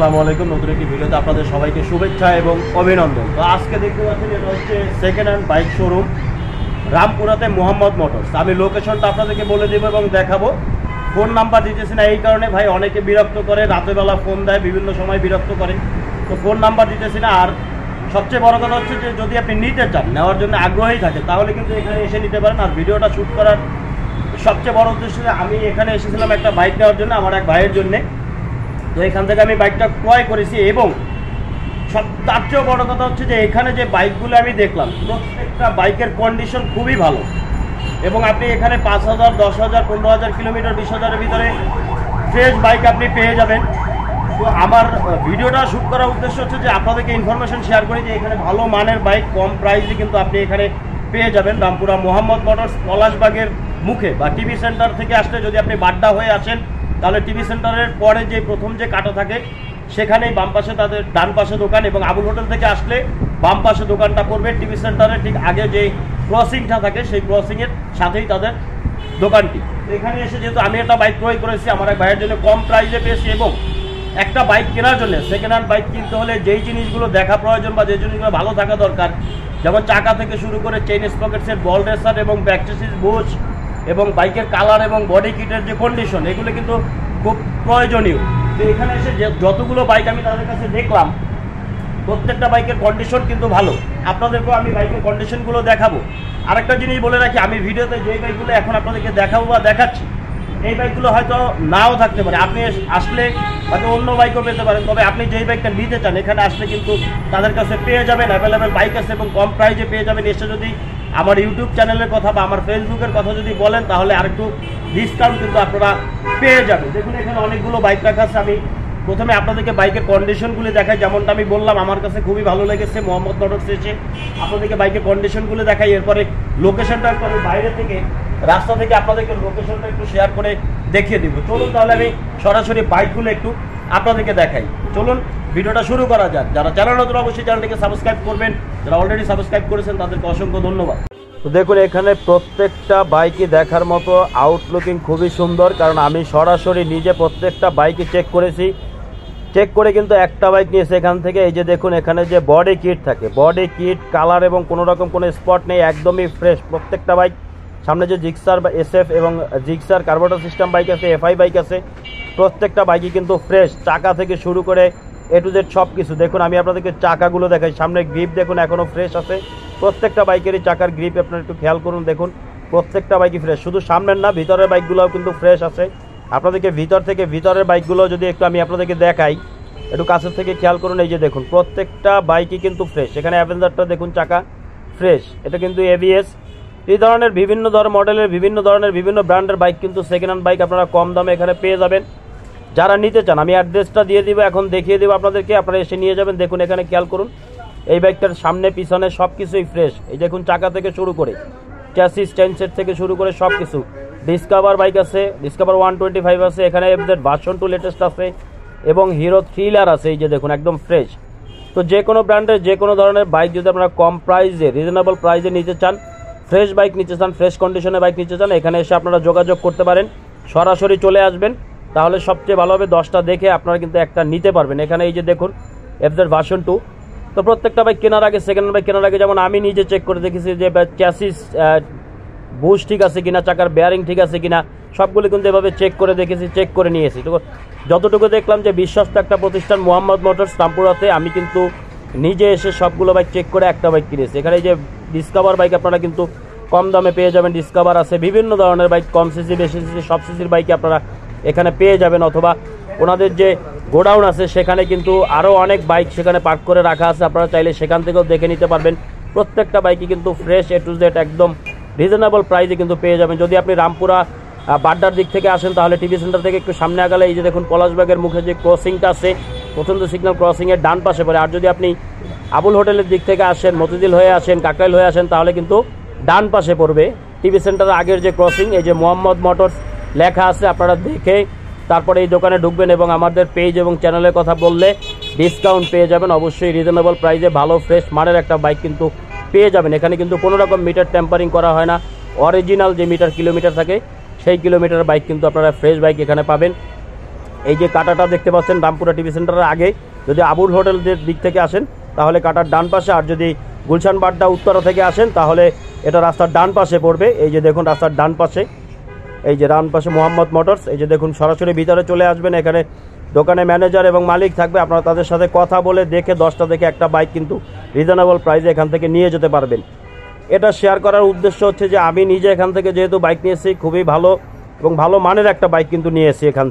আসসালামু আলাইকুম। নতুন একটি ভিডিওতে আপনাদের সবাইকে শুভেচ্ছা এবং অভিনন্দন। তো আজকে দেখতে পাচ্ছেন এটা হচ্ছে সেকেন্ড হ্যান্ড বাইক শোরুম রামপুরাতে মোহাম্মদ মোটরস। আমি লোকেশনটা আপনাদেরকে বলে দেবো এবং দেখাবো। ফোন নাম্বার দিতেছি না এই কারণে ভাই অনেকে বিরক্ত করে, রাতেরবেলা ফোন দেয়, বিভিন্ন সময় বিরক্ত করে, তো ফোন নাম্বার দিতেছি না। আর সবচেয়ে বড় কথা হচ্ছে যে যদি আপনি নিতে চান, নেওয়ার জন্য আগ্রহী থাকে, তাহলে কিন্তু এখানে এসে নিতে পারেন। আর ভিডিওটা শ্যুট করার সবচেয়ে বড় উদ্দেশ্য যে আমি এখানে এসেছিলাম একটা বাইক নেওয়ার জন্য, আমার এক ভাইয়ের জন্যে। তো এখান থেকে আমি বাইকটা ক্রয় করেছি এবং তার চেয়েও বড় কথা হচ্ছে যে এখানে যে বাইকগুলো আমি দেখলাম প্রত্যেকটা বাইকের কন্ডিশন খুবই ভালো এবং আপনি এখানে 5,000, 10,000, 15,000 কিলোমিটার, 20,000-এর ভিতরে ফ্রেশ বাইক আপনি পেয়ে যাবেন। তো আমার ভিডিওটা শ্যুট করার উদ্দেশ্য হচ্ছে যে আপনাদেরকে ইনফরমেশন শেয়ার করি যে এখানে ভালো মানের বাইক কম প্রাইসে কিন্তু আপনি এখানে পেয়ে যাবেন। রামপুরা মোহাম্মদ মোটরস পলাশবাগের মুখে বা টিভি সেন্টার থেকে আসলে যদি আপনি বাড্ডা হয়ে আসেন তাহলে টিভি সেন্টারের পরে যে প্রথম যে কাটা থাকে সেখানেই বাম পাশে তাদের ডান পাশে দোকান, এবং আবুল হোটেল থেকে আসলে বাম পাশে দোকানটা পড়বে। টিভি সেন্টারের ঠিক আগে যে ক্রসিংটা থাকে সেই ক্রসিংয়ের সাথেই তাদের দোকানটি। এখানে এসে যেহেতু আমি একটা বাইক ক্রয় করেছি, আমার এক ভাইয়ের জন্য কম প্রাইসে পেয়েছি এবং একটা বাইক কেনার জন্য সেকেন্ড হ্যান্ড বাইক কিনতে হলে যেই জিনিসগুলো দেখা প্রয়োজন বা যে জিনিসগুলো ভালো থাকা দরকার, যেমন চাকা থেকে শুরু করে চেইন স্প্রকেটসের বল রেসার এবং ব্যাক চেসিস বুশ এবং বাইকের কালার এবং বডি কিটের যে কন্ডিশন, এগুলো কিন্তু খুব প্রয়োজনীয়। তো এখানে এসে যতগুলো বাইক আমি তাদের কাছে দেখলাম প্রত্যেকটা বাইকের কন্ডিশন কিন্তু ভালো। আপনাদেরকেও আমি বাইকের কন্ডিশনগুলো দেখাবো। আরেকটা জিনিস বলে রাখি, আমি ভিডিওতে যেই বাইকগুলো এখন আপনাদেরকে দেখাবো বা দেখাচ্ছি এই বাইকগুলো হয়তো নাও থাকতে পারে, আপনি আসলে হয়তো অন্য বাইকও পেতে পারেন, তবে আপনি যেই বাইকটা নিতে চান এখানে আসলে কিন্তু তাদের কাছে পেয়ে যাবেন। অ্যাভেলেবেল বাইক আছে এবং কম প্রাইসে পেয়ে যাবেন। এসে যদি আমার ইউটিউব চ্যানেলের কথা বা আমার ফেসবুকের কথা যদি বলেন তাহলে আরেকটু ডিসকাউন্ট কিন্তু আপনারা পেয়ে যাবেন। দেখুন এখানে অনেকগুলো বাইক রাখা আছে। আমি প্রথমে আপনাদেরকে বাইকের কন্ডিশনগুলো দেখাই। যেমনটা আমি বললাম আমার কাছে খুবই ভালো লেগেছে মোহাম্মদ মোটরস এসে আপনাদেরকে বাইকের কন্ডিশনগুলো দেখাই। এরপরে লোকেশনটা একটু আমি বাইরে থেকে রাস্তা থেকে আপনাদেরকে লোকেশনটা একটু শেয়ার করে দেখিয়ে দিব। চলুন তাহলে আমি সরাসরি বাইকগুলো একটু আপনাদেরকে দেখাই। চলুন ভিডিওটা শুরু করা যাক। যারা চ্যানেল নতুন অবশ্যই চ্যানেলটিকে সাবস্ক্রাইব করবেন, যারা অলরেডি সাবস্ক্রাইব করেছেন তাদেরকে অসংখ্য ধন্যবাদ। তো দেখুন এখানে প্রত্যেকটা বাইকই দেখার মতো আউটলুকিং খুবই সুন্দর, কারণ আমি সরাসরি নিজে প্রত্যেকটা বাইকই চেক করেছি। চেক করে কিন্তু একটা বাইক নিয়েছে এখান থেকে। এই যে দেখুন এখানে যে বডি কিট থাকে, বডি কিট কালার এবং কোনো রকম কোনো স্পট নেই, একদমই ফ্রেশ প্রত্যেকটা বাইক। সামনে যে জিক্সার বা SF এবং জিক্সার কার্বোরেটর সিস্টেম বাইক আছে, FI বাইক আছে, প্রত্যেকটা বাইকই কিন্তু ফ্রেশ। চাকা থেকে শুরু করে A to Z সব কিছু। দেখুন আমি আপনাদেরকে চাকাগুলো দেখাই। সামনে গ্রিপ দেখুন এখনও ফ্রেশ আছে। প্রত্যেকটা বাইকেরই চাকার গ্রিপ আপনারা একটু খেয়াল করুন। দেখুন প্রত্যেকটা বাইকই ফ্রেশ, শুধু সামনের না ভিতরের বাইকগুলোও কিন্তু ফ্রেশ আছে। আপনাদেরকে ভিতরের বাইকগুলো যদি একটু আমি আপনাদেরকে দেখাই, একটু কাছের থেকে খেয়াল করুন। এই যে দেখুন প্রত্যেকটা বাইকই কিন্তু ফ্রেশ। এখানে অ্যাভেঞ্জারটা দেখুন চাকা ফ্রেশ, এটা কিন্তু ABS। এই ধরনের বিভিন্ন মডেলের বিভিন্ন ধরনের বিভিন্ন ব্র্যান্ডের বাইক কিন্তু সেকেন্ড হ্যান্ড বাইক আপনারা কম দামে এখানে পেয়ে যাবেন। যারা নিতে চান আমি অ্যাড্রেসটা দিয়ে দিব, এখন দেখিয়ে দেবো আপনাদেরকে, আপনারা এসে নিয়ে যাবেন। দেখুন এখানে খেয়াল করুন এই বাইকটার সামনে পিছনে সব কিছুই ফ্রেশ। এই দেখুন চাকা থেকে শুরু করে চ্যাসিস চেনসেট থেকে শুরু করে সব কিছু। ডিসকভার বাইক আছে, ডিসকভার 125 আছে, এখানে FZ ভার্সন 2 লেটেস্ট আছে এবং হিরো থ্রিলার আছে। এই যে দেখুন একদম ফ্রেশ। তো যে কোনো ব্র্যান্ডের যে কোনো ধরনের বাইক যদি আপনারা কম প্রাইসে রিজনেবল প্রাইসে নিতে চান, ফ্রেশ বাইক নিতে চান, ফ্রেশ কন্ডিশনে বাইক নিতে চান, এখানে এসে আপনারা যোগাযোগ করতে পারেন। সরাসরি চলে আসবেন তাহলে সবচেয়ে ভালো হবে। 10টা দেখে আপনারা কিন্তু একটা নিতে পারবেন। এখানে এই যে দেখুন FZ ভার্সন 2। তো প্রত্যেকটা বাইক কেনার আগে, সেকেন্ড বাইক কেনার আগে যেমন আমি নিজে চেক করে দেখেছি যে চ্যাসিস বুশ ঠিক আছে কিনা, চাকার বেয়ারিং ঠিক আছে কিনা, সবগুলো কিন্তু এভাবে চেক করে দেখেছি, চেক করে নিয়েছি। তো যতটুকু দেখলাম যে বিশ্বস্ত একটা প্রতিষ্ঠান মোহাম্মদ মোটরস রামপুরাতে, আমি কিন্তু নিজে এসে সবগুলো বাইক চেক করে একটা বাইক কিনেছি। এখানে এই যে ডিসকভার বাইক আপনারা কিন্তু কম দামে পেয়ে যাবেন। ডিসকভার আছে, বিভিন্ন ধরনের বাইক কম সিসি বেশি সিসি সব সিসির বাইকে আপনারা এখানে পেয়ে যাবেন। অথবা ওনাদের যে গোডাউন আছে সেখানে কিন্তু আরও অনেক বাইক সেখানে পার্ক করে রাখা আছে, আপনারা চাইলে সেখান থেকেও দেখে নিতে পারবেন। প্রত্যেকটা বাইকই কিন্তু ফ্রেশ A to Z একদম রিজনেবল প্রাইসে কিন্তু পেয়ে যাবেন। যদি আপনি রামপুরা বাড্ডার দিক থেকে আসেন তাহলে টিভি সেন্টার থেকে একটু সামনে আগালে এই যে দেখুন পলাশবাগের মুখে যে ক্রসিংটা আছে, পছন্দ সিগন্যাল ক্রসিংয়ের ডান পাশে পড়ে। আর যদি আপনি আবুল হোটেলের দিক থেকে আসেন, মতিঝিল হয়ে আসেন, কাকরাইল হয়ে আসেন তাহলে কিন্তু ডান পাশে পড়বে টিভি সেন্টারের আগের যে ক্রসিং। এই যে মোহাম্মদ মোটরস লেখা আছে, আপনারা দেখে তারপরে এই দোকানে ঢুকবেন এবং আমাদের পেজ এবং চ্যানেলের কথা বললে ডিসকাউন্ট পেয়ে যাবেন। অবশ্যই রিজনেবল প্রাইসে ভালো ফ্রেশ মানের একটা বাইক কিন্তু পেয়ে যাবেন। এখানে কিন্তু কোনো রকম মিটার টেম্পারিং করা হয় না, অরিজিনাল যে মিটার কিলোমিটার থাকে সেই কিলোমিটার বাইক কিন্তু আপনারা ফ্রেশ বাইক এখানে পাবেন। এই যে কাটাটা দেখতে পাচ্ছেন রামপুরা টিভি সেন্টারের আগে, যদি আবুল হোটেলের দিক থেকে আসেন তাহলে কাটার ডান পাশে, আর যদি গুলশান বাড্ডা উত্তরা থেকে আসেন তাহলে এটা রাস্তার ডান পাশে পড়বে। এই যে দেখুন রাস্তার ডান পাশে, এই যে ডান পাশে মোহাম্মদ মোটরস। এই যে দেখুন সরাসরি ভিতরে চলে আসবেন, এখানে দোকানে ম্যানেজার এবং মালিক থাকবে, আপনারা তাদের সাথে কথা বলে দেখে 10টা থেকে একটা বাইক কিন্তু রিজনেবল প্রাইসে এখান থেকে নিয়ে যেতে পারবেন। এটা শেয়ার করার উদ্দেশ্য হচ্ছে যে আমি নিজে এখান থেকে যেহেতু বাইক নিয়েছি, খুবই ভালো এবং ভালো মানের একটা বাইক কিন্তু নিয়েছি এখান থেকে।